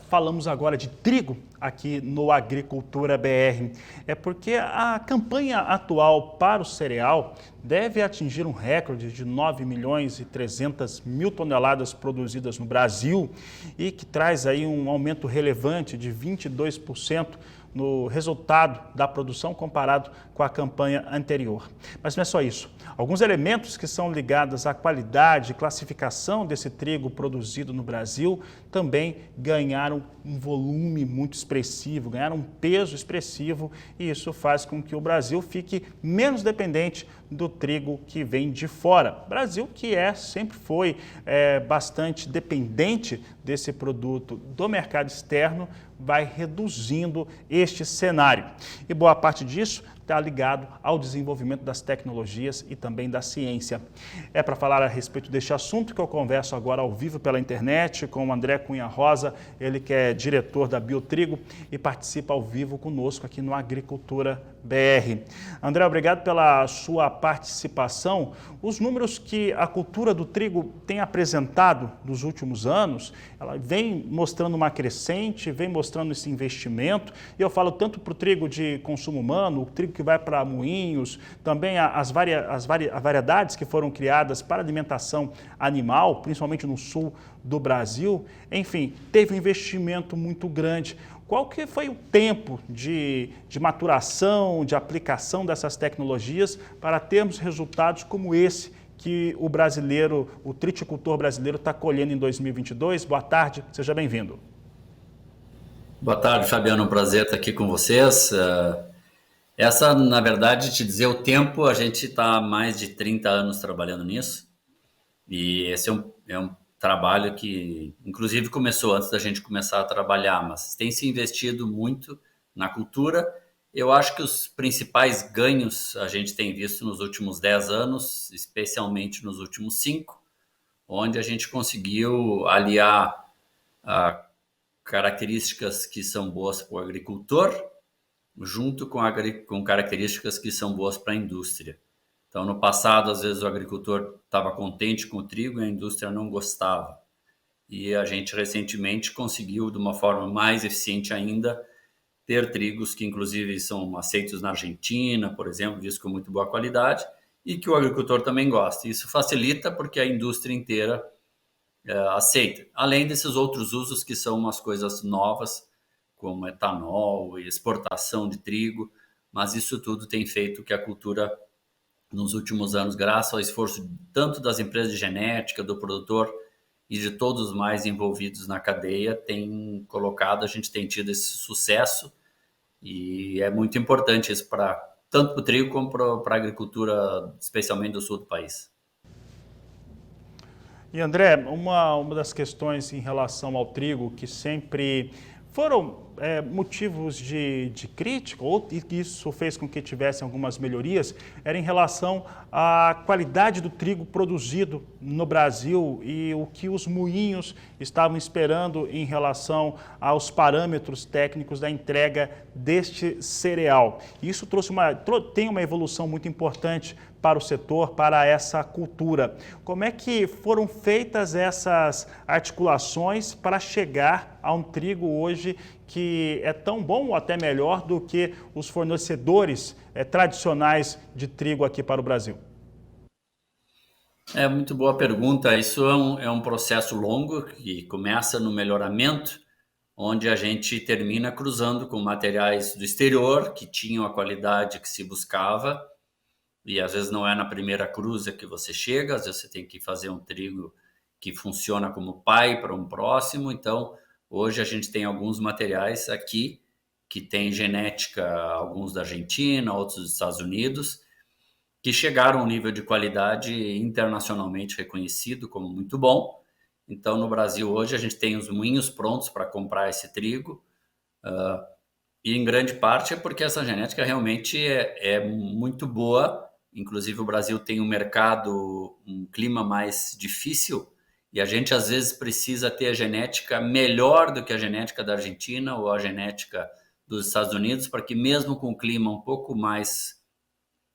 Falamos agora de trigo aqui no Agricultura BR. É porque a campanha atual para o cereal deve atingir um recorde de 9 milhões e 300 mil toneladas produzidas no Brasil e que traz aí um aumento relevante de 22% no resultado da produção comparado com a campanha anterior. Mas não é só isso. Alguns elementos que são ligados à qualidade e classificação desse trigo produzido no Brasil também ganharam um volume muito expressivo, ganharam um peso expressivo e isso faz com que o Brasil fique menos dependente do trigo que vem de fora. Brasil que sempre foi bastante dependente desse produto do mercado externo, vai reduzindo este cenário. E boa parte disso está ligado ao desenvolvimento das tecnologias e também da ciência. É para falar a respeito deste assunto que eu converso agora ao vivo pela internet com o André Cunha Rosa, ele que é diretor da Biotrigo e participa ao vivo conosco aqui no Agricultura BR. André, obrigado pela sua participação. Os números que a cultura do trigo tem apresentado nos últimos anos, ela vem mostrando uma crescente, vem mostrando esse investimento, e eu falo tanto para o trigo de consumo humano, o trigo que vai para moinhos, também as variedades que foram criadas para alimentação animal, principalmente no sul do Brasil, enfim, teve um investimento muito grande. Qual que foi o tempo de maturação, de aplicação dessas tecnologias para termos resultados como esse que o brasileiro, o triticultor brasileiro está colhendo em 2022? Boa tarde, seja bem-vindo. Boa tarde, Fabiano, um prazer estar aqui com vocês. Na verdade, te dizer o tempo, a gente está há mais de 30 anos trabalhando nisso e esse é um trabalho que, inclusive, começou antes da gente começar a trabalhar, mas tem se investido muito na cultura. Eu acho que os principais ganhos a gente tem visto nos últimos 10 anos, especialmente nos últimos 5, onde a gente conseguiu aliar características que são boas para o agricultor, junto com características que são boas para a indústria. Então, no passado, às vezes o agricultor estava contente com o trigo e a indústria não gostava. E a gente recentemente conseguiu, de uma forma mais eficiente ainda, ter trigos que inclusive são aceitos na Argentina, por exemplo, visto com muito boa qualidade, e que o agricultor também gosta. Isso facilita porque a indústria inteira aceita. Além desses outros usos que são umas coisas novas, como etanol e exportação de trigo, mas isso tudo tem feito que a cultura, nos últimos anos, graças ao esforço tanto das empresas de genética, do produtor e de todos os mais envolvidos na cadeia, a gente tem tido esse sucesso e é muito importante isso tanto para o trigo como para a agricultura, especialmente do sul do país. E André, uma das questões em relação ao trigo que sempre foram motivos de crítica, e que isso fez com que tivessem algumas melhorias, era em relação à qualidade do trigo produzido no Brasil e o que os moinhos estavam esperando em relação aos parâmetros técnicos da entrega deste cereal. Isso tem uma evolução muito importante para o setor, para essa cultura. Como é que foram feitas essas articulações para chegar a um trigo hoje que é tão bom ou até melhor do que os fornecedores tradicionais de trigo aqui para o Brasil? É muito boa pergunta. Isso é um processo longo que começa no melhoramento, onde a gente termina cruzando com materiais do exterior que tinham a qualidade que se buscava. E às vezes não é na primeira cruza que você chega, às vezes você tem que fazer um trigo que funciona como pai para um próximo. Então, hoje a gente tem alguns materiais aqui que tem genética, alguns da Argentina, outros dos Estados Unidos, que chegaram a um nível de qualidade internacionalmente reconhecido como muito bom. Então, no Brasil hoje a gente tem os moinhos prontos para comprar esse trigo, e em grande parte é porque essa genética realmente é muito boa. Inclusive o Brasil tem um clima mais difícil, e a gente às vezes precisa ter a genética melhor do que a genética da Argentina ou a genética dos Estados Unidos, para que mesmo com o clima um pouco mais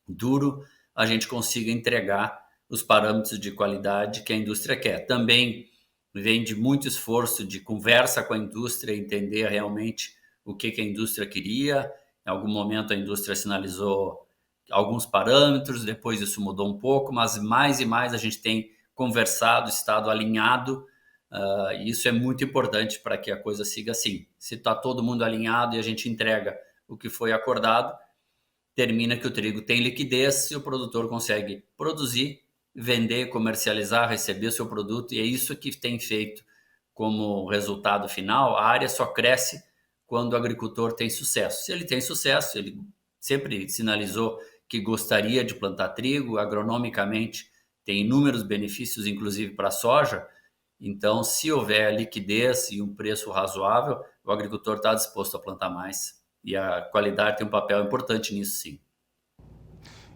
duro, a gente consiga entregar os parâmetros de qualidade que a indústria quer. Também vem de muito esforço de conversa com a indústria, entender realmente o que a indústria queria. Em algum momento a indústria sinalizou alguns parâmetros, depois isso mudou um pouco, mas mais e mais a gente tem conversado, estado alinhado. E isso é muito importante para que a coisa siga assim. Se está todo mundo alinhado e a gente entrega o que foi acordado, termina que o trigo tem liquidez e o produtor consegue produzir, vender, comercializar, receber o seu produto, e é isso que tem feito como resultado final. A área só cresce quando o agricultor tem sucesso. Se ele tem sucesso, ele sempre sinalizou que gostaria de plantar trigo, agronomicamente tem inúmeros benefícios, inclusive para a soja. Então, se houver liquidez e um preço razoável, o agricultor está disposto a plantar mais. E a qualidade tem um papel importante nisso, sim.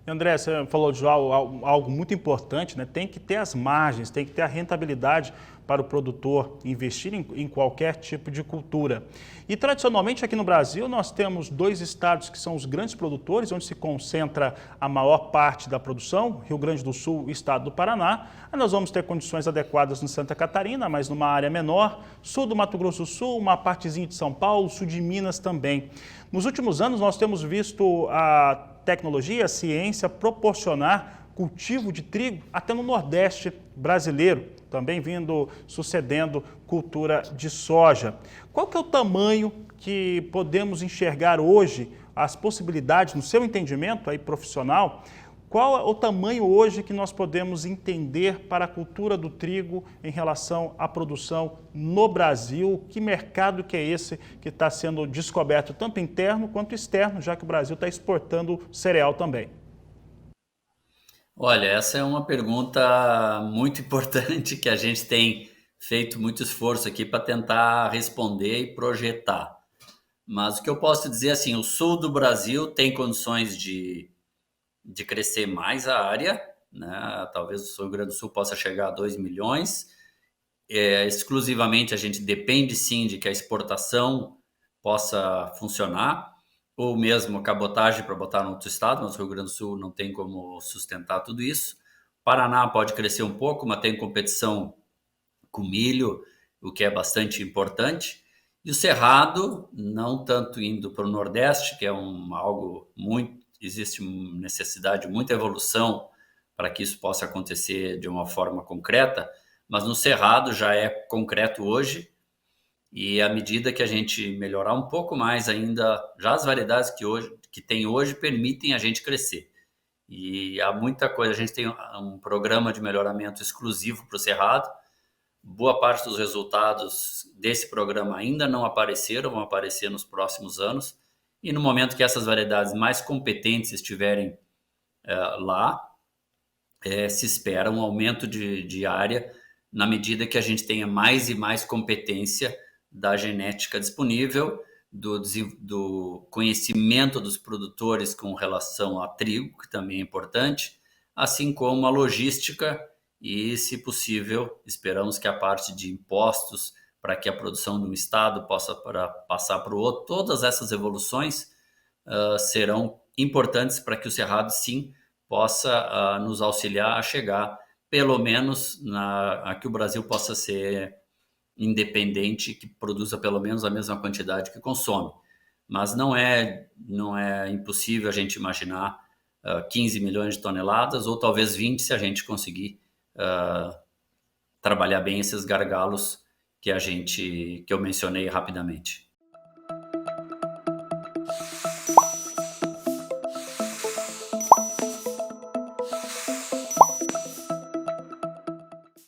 André, você falou de algo muito importante, né? Tem que ter as margens, tem que ter a rentabilidade para o produtor investir em qualquer tipo de cultura. E tradicionalmente aqui no Brasil nós temos 2 estados que são os grandes produtores, onde se concentra a maior parte da produção, Rio Grande do Sul e estado do Paraná. Aí nós vamos ter condições adequadas no Santa Catarina, mas numa área menor, sul do Mato Grosso do Sul, uma partezinha de São Paulo, sul de Minas também. Nos últimos anos nós temos visto a tecnologia, a ciência proporcionar cultivo de trigo até no Nordeste brasileiro, também sucedendo cultura de soja. Qual que é o tamanho que podemos enxergar hoje, as possibilidades, no seu entendimento aí profissional, qual é o tamanho hoje que nós podemos entender para a cultura do trigo em relação à produção no Brasil? Que mercado que é esse que está sendo descoberto, tanto interno quanto externo, já que o Brasil está exportando cereal também? Olha, essa é uma pergunta muito importante que a gente tem feito muito esforço aqui para tentar responder e projetar. Mas o que eu posso dizer assim, o sul do Brasil tem condições de crescer mais a área, né? Talvez o Rio Grande do Sul possa chegar a 2 milhões. Exclusivamente a gente depende sim de que a exportação possa funcionar, ou mesmo cabotagem para botar no outro estado, mas o Rio Grande do Sul não tem como sustentar tudo isso. Paraná pode crescer um pouco, mas tem competição com milho, o que é bastante importante. E o Cerrado, não tanto indo para o Nordeste, que é algo muito, existe necessidade, muita evolução para que isso possa acontecer de uma forma concreta, mas no Cerrado já é concreto hoje, e à medida que a gente melhorar um pouco mais ainda, já as variedades que tem hoje permitem a gente crescer. E há muita coisa, a gente tem um programa de melhoramento exclusivo para o Cerrado. Boa parte dos resultados desse programa ainda não apareceram, vão aparecer nos próximos anos. E no momento que essas variedades mais competentes estiverem lá, se espera um aumento de área na medida que a gente tenha mais e mais competência da genética disponível, do conhecimento dos produtores com relação a trigo, que também é importante, assim como a logística e, se possível, esperamos que a parte de impostos para que a produção de um estado possa passar para o outro, todas essas evoluções serão importantes para que o Cerrado, sim, possa nos auxiliar a chegar, pelo menos, a que o Brasil possa ser independente, que produza pelo menos a mesma quantidade que consome. Mas não é impossível a gente imaginar 15 milhões de toneladas, ou talvez 20, se a gente conseguir trabalhar bem esses gargalos que eu mencionei rapidamente.